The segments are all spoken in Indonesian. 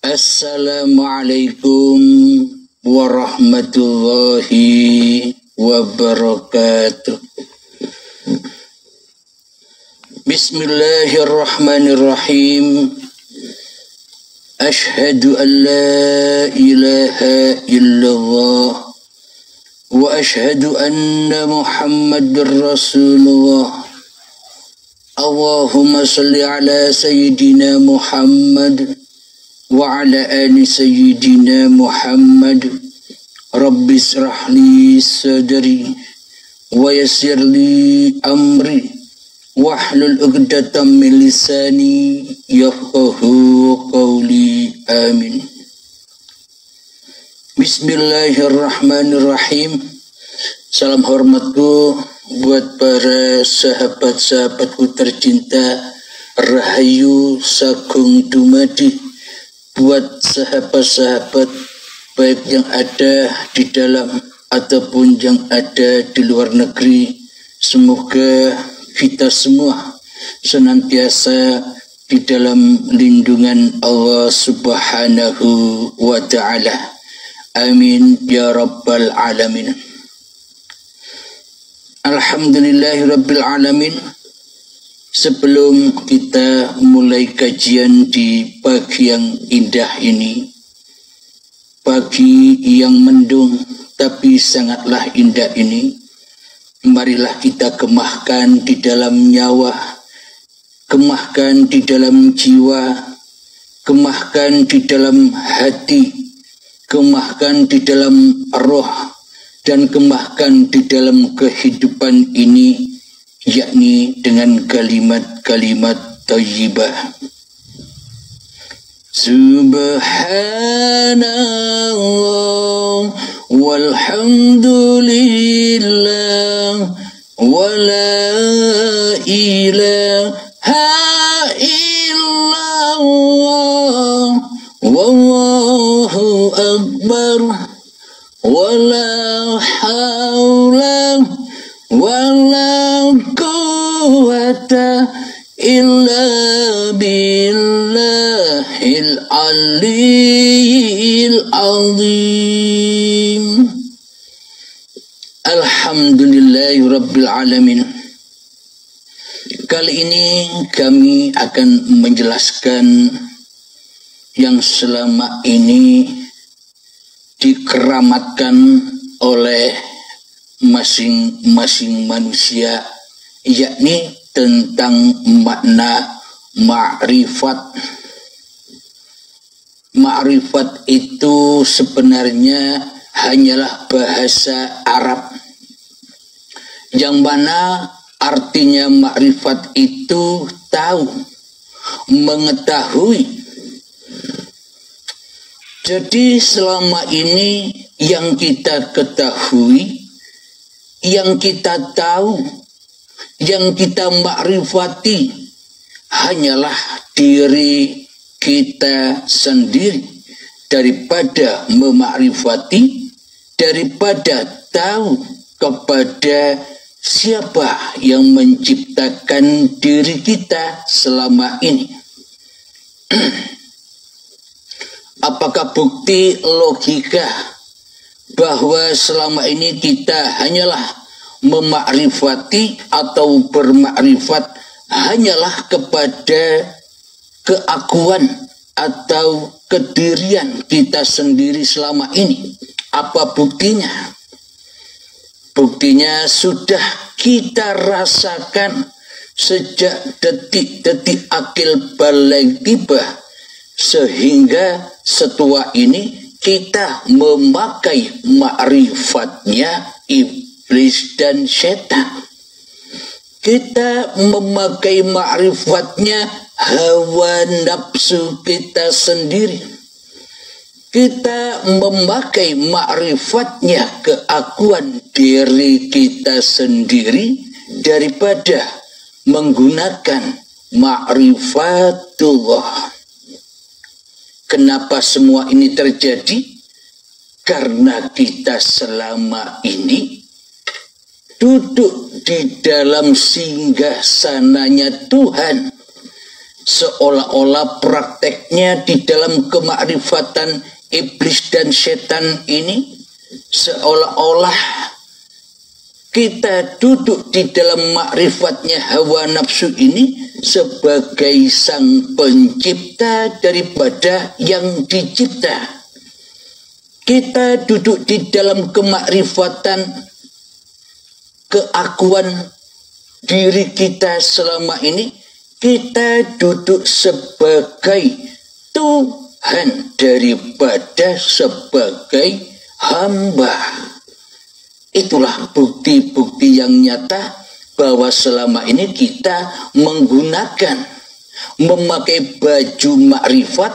Assalamualaikum warahmatullahi wabarakatuh. Bismillahirrahmanirrahim. Ashhadu an la ilaha illallah wa ashhadu anna Muhammadar Rasulullah. Allahumma salli ala sayyidina Muhammad wa ala ali sayyidina Muhammad. Rabbi israh li sadri wa yassir li amri wahlul 'uqdatam min lisani yafqahu qawli. Amin. Bismillahirrahmanirrahim. Salam hormatku buat para sahabat-sahabatku tercinta, rahayu sagung dumadi. Buat sahabat-sahabat baik yang ada di dalam ataupun yang ada di luar negeri, semoga kita semua senantiasa di dalam lindungan Allah Subhanahu wa ta'ala. Amin ya rabbal alamin. Alhamdulillahi rabbil alamin. Sebelum kita mulai kajian di pagi yang indah ini, pagi yang mendung tapi sangatlah indah ini, marilah kita kemahkan di dalam nyawa, kemahkan di dalam jiwa, kemahkan di dalam hati, kemahkan di dalam roh, dan kemahkan di dalam kehidupan ini, yakni dengan kalimat-kalimat thayyibah. Subhanallah walhamdulillah wa la ilaha illallah wallahu akbar wa la hawla wa la quwwata illa billahil aliyyil azim. Alhamdulillahi rabbil alamin. Kali ini kami akan menjelaskan yang selama ini dikeramatkan oleh masing-masing manusia, yakni tentang makna ma'rifat. Ma'rifat itu sebenarnya hanyalah bahasa Arab, yang mana artinya ma'rifat itu tahu, mengetahui. Jadi selama ini yang kita ketahui, yang kita tahu, yang kita makrifati hanyalah diri kita sendiri. Daripada memakrifati, daripada tahu kepada siapa yang menciptakan diri kita selama ini. Apakah bukti logika bahwa selama ini kita hanyalah memakrifati atau bermakrifat hanyalah kepada keakuan atau kedirian kita sendiri selama ini? Apa buktinya? Buktinya sudah kita rasakan sejak detik-detik akil balik tiba, sehingga setua ini kita memakai ma'rifatnya iblis dan setan. Kita memakai ma'rifatnya hawa nafsu kita sendiri. Kita memakai ma'rifatnya keakuan diri kita sendiri daripada menggunakan ma'rifatullah. Kenapa semua ini terjadi? Karena kita selama ini duduk di dalam singgasananya Tuhan, Seolah-olah prakteknya di dalam kemakrifatan iblis dan setan ini, seolah-olah kita duduk di dalam makrifatnya hawa nafsu ini sebagai sang pencipta daripada yang dicipta. Kita duduk di dalam kemakrifatan keakuan diri kita selama ini, kita duduk sebagai Tuhan daripada sebagai hamba. Itulah bukti-bukti yang nyata bahwa selama ini kita memakai baju makrifat,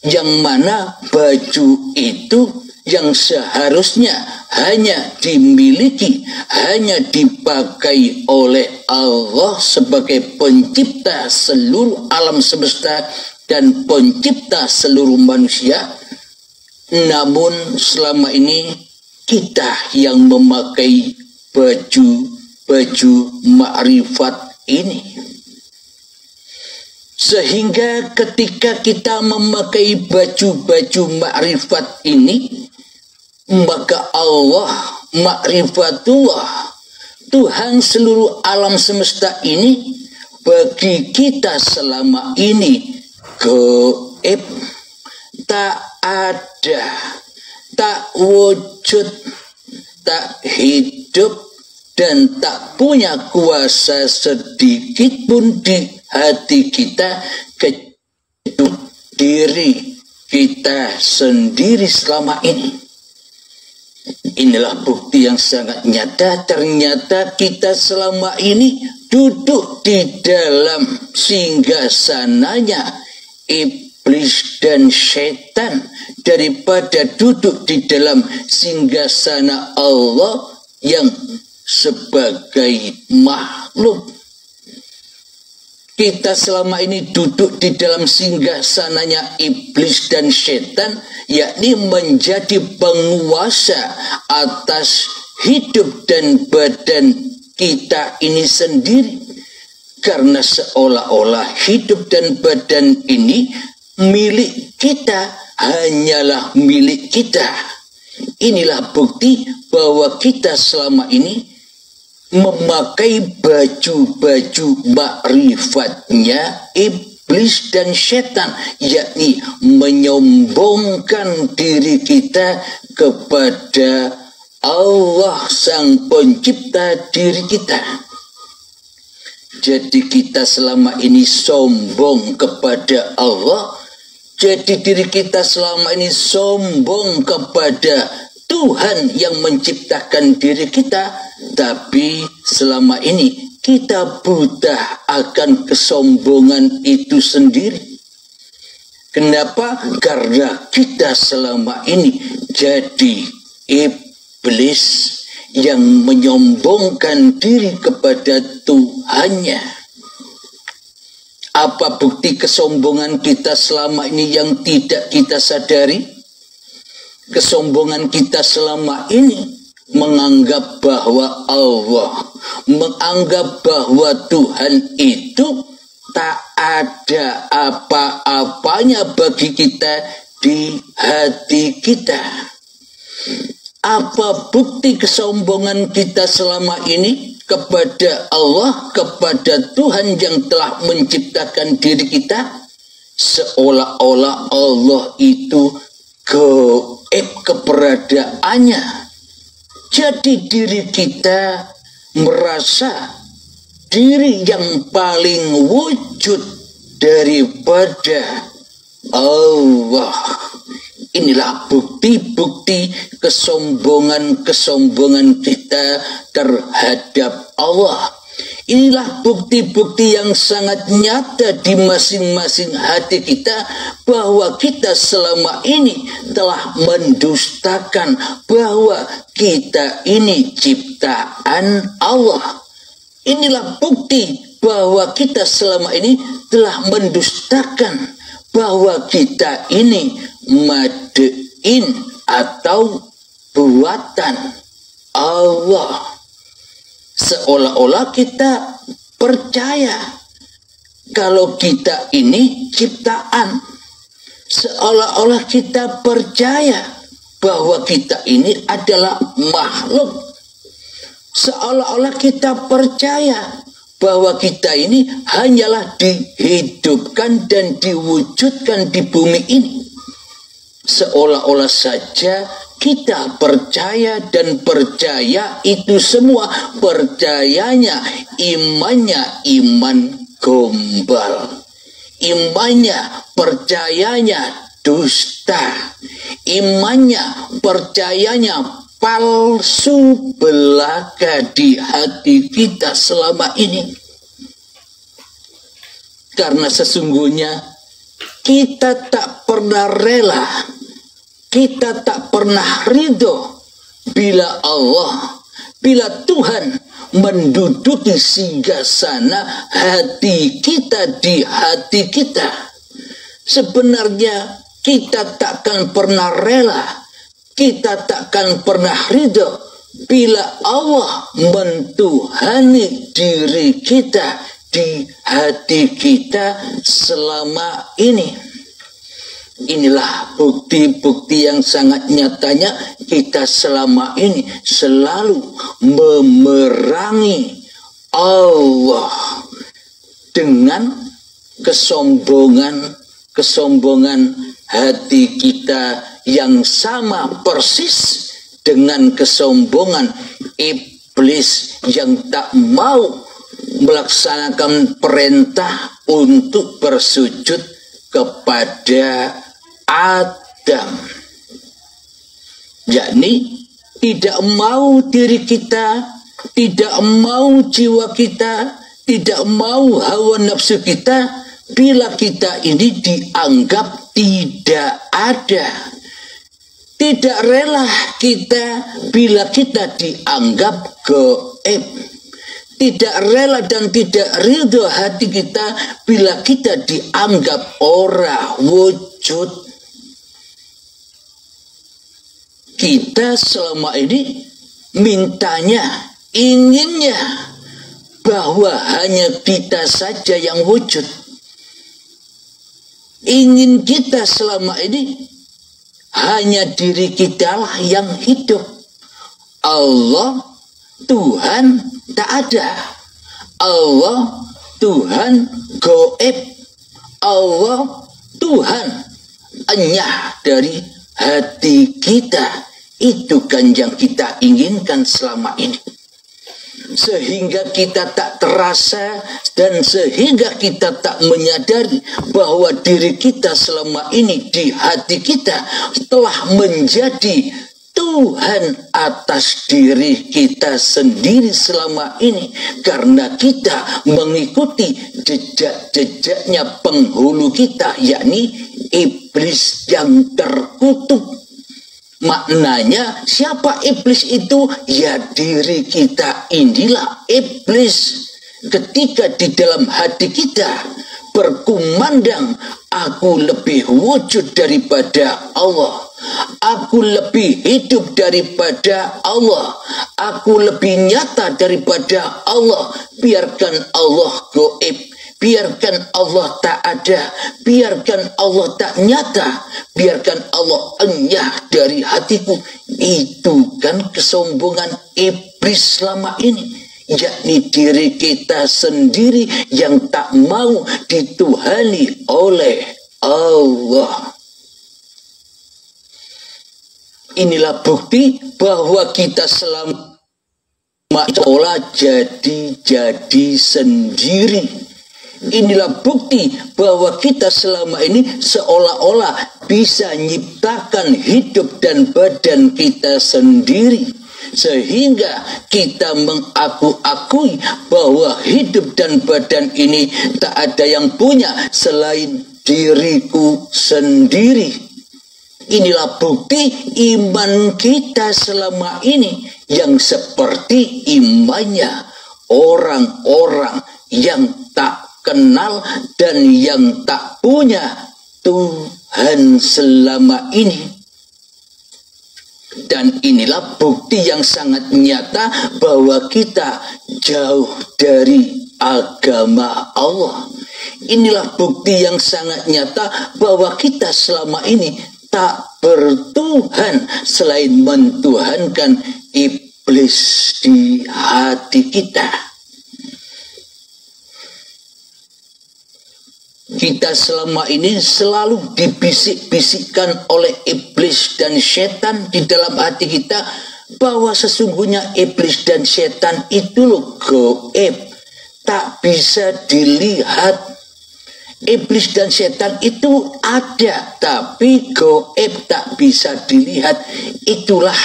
yang mana baju itu yang seharusnya hanya dimiliki, hanya dipakai oleh Allah sebagai pencipta seluruh alam semesta dan pencipta seluruh manusia. Namun selama ini kita yang memakai baju makrifat ini. Sehingga ketika kita memakai baju makrifat ini, maka Allah, makrifatullah, Tuhan seluruh alam semesta ini bagi kita selama ini gaib, tak ada, tak wujud, tak hidup, dan tak punya kuasa sedikit pun di hati kita kecuali diri kita sendiri selama ini. Inilah bukti yang sangat nyata. Ternyata kita selama ini duduk di dalam singgasananya iblis dan setan daripada duduk di dalam singgasana Allah yang sebagai makhluk. Kita selama ini duduk di dalam singgasananya iblis dan setan, yakni menjadi penguasa atas hidup dan badan kita ini sendiri. Karena seolah-olah hidup dan badan ini milik kita, hanyalah milik kita. Inilah bukti bahwa kita selama ini memakai baju makrifatnya iblis dan setan, yakni menyombongkan diri kita kepada Allah sang pencipta diri kita. Jadi kita selama ini sombong kepada Allah, jadi diri kita selama ini sombong kepada Tuhan yang menciptakan diri kita. Tapi selama ini kita buta akan kesombongan itu sendiri. Kenapa? Karena kita selama ini jadi iblis yang menyombongkan diri kepada Tuhannya. Apa bukti kesombongan kita selama ini yang tidak kita sadari? Kesombongan kita selama ini menganggap bahwa Allah, menganggap bahwa Tuhan itu tak ada apa-apanya bagi kita di hati kita. Apa bukti kesombongan kita selama ini kepada Allah, kepada Tuhan yang telah menciptakan diri kita? Seolah-olah Allah itu gaib keberadaannya. Jadi diri kita merasa diri yang paling wujud daripada Allah. Inilah bukti-bukti kesombongan kita terhadap Allah. Inilah bukti-bukti yang sangat nyata di masing-masing hati kita bahwa kita selama ini telah mendustakan bahwa kita ini ciptaan Allah. Inilah bukti bahwa kita selama ini telah mendustakan bahwa kita ini madein atau buatan Allah. Seolah-olah kita percaya kalau kita ini ciptaan. Seolah-olah kita percaya bahwa kita ini adalah makhluk. Seolah-olah kita percaya bahwa kita ini hanyalah dihidupkan dan diwujudkan di bumi ini. Seolah-olah saja kita percaya, dan percaya itu semua percayanya, imannya iman gombal. Imannya, percayanya dusta. Imannya, percayanya palsu belaka di hati kita selama ini. Karena sesungguhnya kita tak pernah rela, kita tak pernah ridho bila Allah, bila Tuhan menduduki singgasana hati kita di hati kita. Sebenarnya kita takkan pernah rela, kita takkan pernah ridho bila Allah mentuhani diri kita di hati kita selama ini. Inilah bukti-bukti yang sangat nyatanya kita selama ini selalu memerangi Allah dengan kesombongan hati kita yang sama persis dengan kesombongan iblis yang tak mau melaksanakan perintah untuk bersujud kepada Adam, yakni tidak mau diri kita, tidak mau jiwa kita, tidak mau hawa nafsu kita bila kita ini dianggap tidak ada. Tidak rela kita bila kita dianggap gaib. Tidak rela dan tidak ridho hati kita bila kita dianggap ora wujud. Kita selama ini mintanya, inginnya bahwa hanya kita saja yang wujud. Ingin kita selama ini hanya diri kita lah yang hidup. Allah, Tuhan tak ada. Allah, Tuhan gaib. Allah, Tuhan enyah dari hati kita. Itu kan yang kita inginkan selama ini. Sehingga kita tak terasa dan sehingga kita tak menyadari bahwa diri kita selama ini di hati kita telah menjadi Tuhan atas diri kita sendiri selama ini. Karena kita mengikuti jejak-jejaknya penghulu kita, yakni iblis yang terkutuk. Maknanya siapa iblis itu? Ya diri kita inilah iblis. Ketika di dalam hati kita berkumandang, aku lebih wujud daripada Allah, aku lebih hidup daripada Allah, aku lebih nyata daripada Allah. Biarkan Allah gaib, biarkan Allah tak ada, biarkan Allah tak nyata, biarkan Allah enyah dari hatiku. Itu kan kesombongan iblis selama ini, yakni diri kita sendiri yang tak mau dituhani oleh Allah. Inilah bukti bahwa kita selama olah jadi sendiri. Inilah bukti bahwa kita selama ini seolah-olah bisa nyiptakan hidup dan badan kita sendiri. Sehingga kita mengaku-akui bahwa hidup dan badan ini tak ada yang punya selain diriku sendiri. Inilah bukti iman kita selama ini yang seperti imannya orang-orang yang tak kenal dan yang tak punya Tuhan selama ini. Dan inilah bukti yang sangat nyata bahwa kita jauh dari agama Allah. Inilah bukti yang sangat nyata bahwa kita selama ini tak bertuhan selain mentuhankan iblis di hati kita. Kita selama ini selalu dibisik-bisikkan oleh iblis dan setan di dalam hati kita bahwa sesungguhnya iblis dan setan itu loh gaib, tak bisa dilihat. Iblis dan setan itu ada, tapi gaib, tak bisa dilihat. Itulah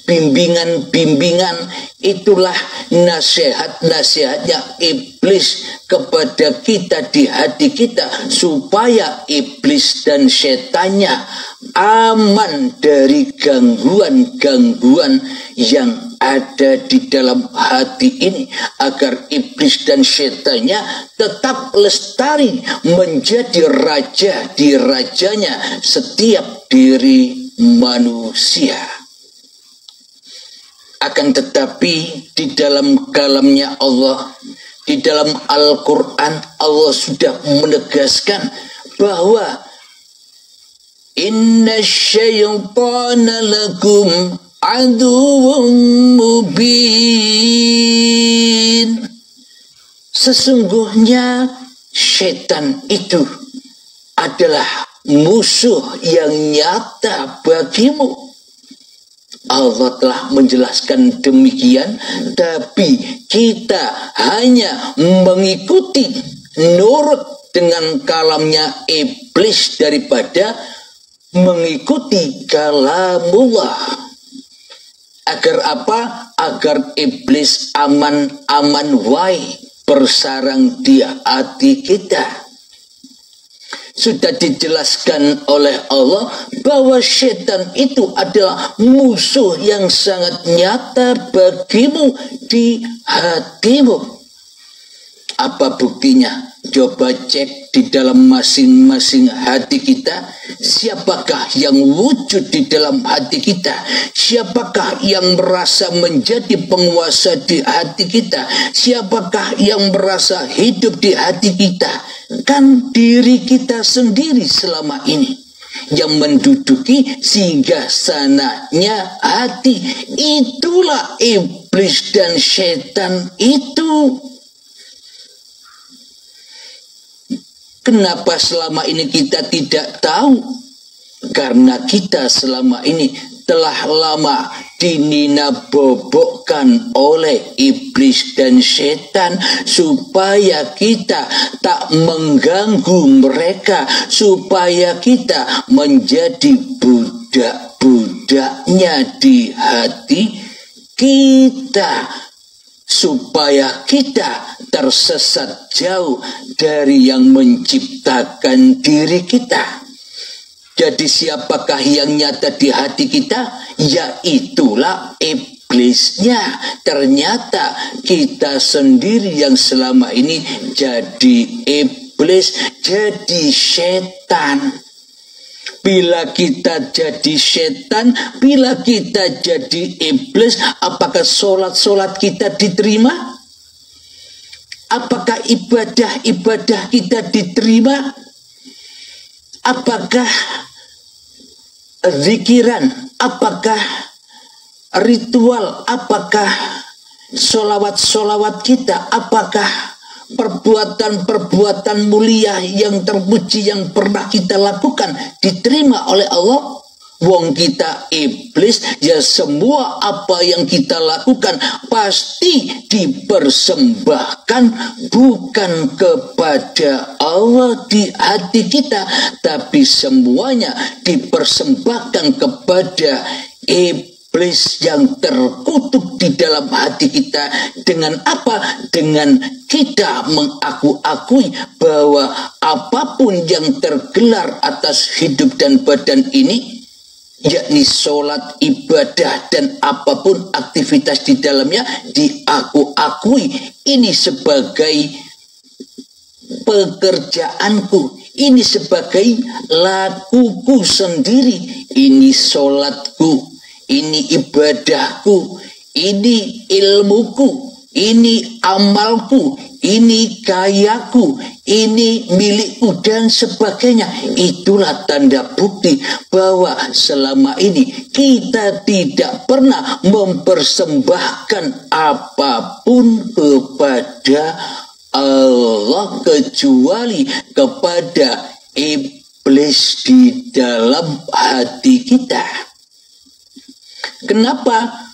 bimbingan-bimbingan, itulah nasihat-nasihatnya iblis kepada kita di hati kita, supaya iblis dan setannya aman dari gangguan-gangguan yang ada di dalam hati ini, agar iblis dan setannya tetap lestari menjadi raja di rajanya setiap diri manusia. Akan tetapi di dalam kalamnya Allah, di dalam Al-Quran, Allah sudah menegaskan bahwa inna syaitana lakum aduwwum mubin. Sesungguhnya setan itu adalah musuh yang nyata bagimu. Allah telah menjelaskan demikian, tapi kita hanya mengikuti, nurut dengan kalamnya iblis daripada mengikuti kalamullah. Agar apa? Agar iblis aman-aman wae bersarang di hati kita. Sudah dijelaskan oleh Allah bahwa setan itu adalah musuh yang sangat nyata bagimu di hatimu. Apa buktinya? Coba cek di dalam masing-masing hati kita. Siapakah yang wujud di dalam hati kita? Siapakah yang merasa menjadi penguasa di hati kita? Siapakah yang merasa hidup di hati kita? Kan diri kita sendiri selama ini yang menduduki singgasananya hati. Itulah iblis dan setan itu. Kenapa selama ini kita tidak tahu? Karena kita selama ini telah lama dinina-bobokkan oleh iblis dan setan, supaya kita tak mengganggu mereka, supaya kita menjadi budak-budaknya di hati kita, supaya kita tersesat jauh dari yang menciptakan diri kita. Jadi siapakah yang nyata di hati kita? Yaitulah iblisnya. Ternyata kita sendiri yang selama ini jadi iblis, jadi setan. Bila kita jadi setan, bila kita jadi iblis, apakah sholat-sholat kita diterima? Apakah ibadah-ibadah kita diterima? Apakah zikiran, apakah ritual, apakah sholawat-sholawat kita, apakah perbuatan-perbuatan mulia yang terpuji yang pernah kita lakukan diterima oleh Allah? Wong kita iblis, ya semua apa yang kita lakukan pasti dipersembahkan bukan kepada Allah di hati kita, tapi semuanya dipersembahkan kepada iblis yang terkutuk di dalam hati kita. Dengan apa? Dengan kita mengaku-akui bahwa apapun yang tergelar atas hidup dan badan ini, yakni sholat, ibadah, dan apapun aktivitas di dalamnya, diaku-akui ini sebagai pekerjaanku, ini sebagai lakuku sendiri, ini sholatku, ini ibadahku, ini ilmuku, ini amalku, ini kayaku, ini milikku dan sebagainya. Itulah tanda bukti bahwa selama ini kita tidak pernah mempersembahkan apapun kepada Allah kecuali kepada iblis di dalam hati kita. Kenapa?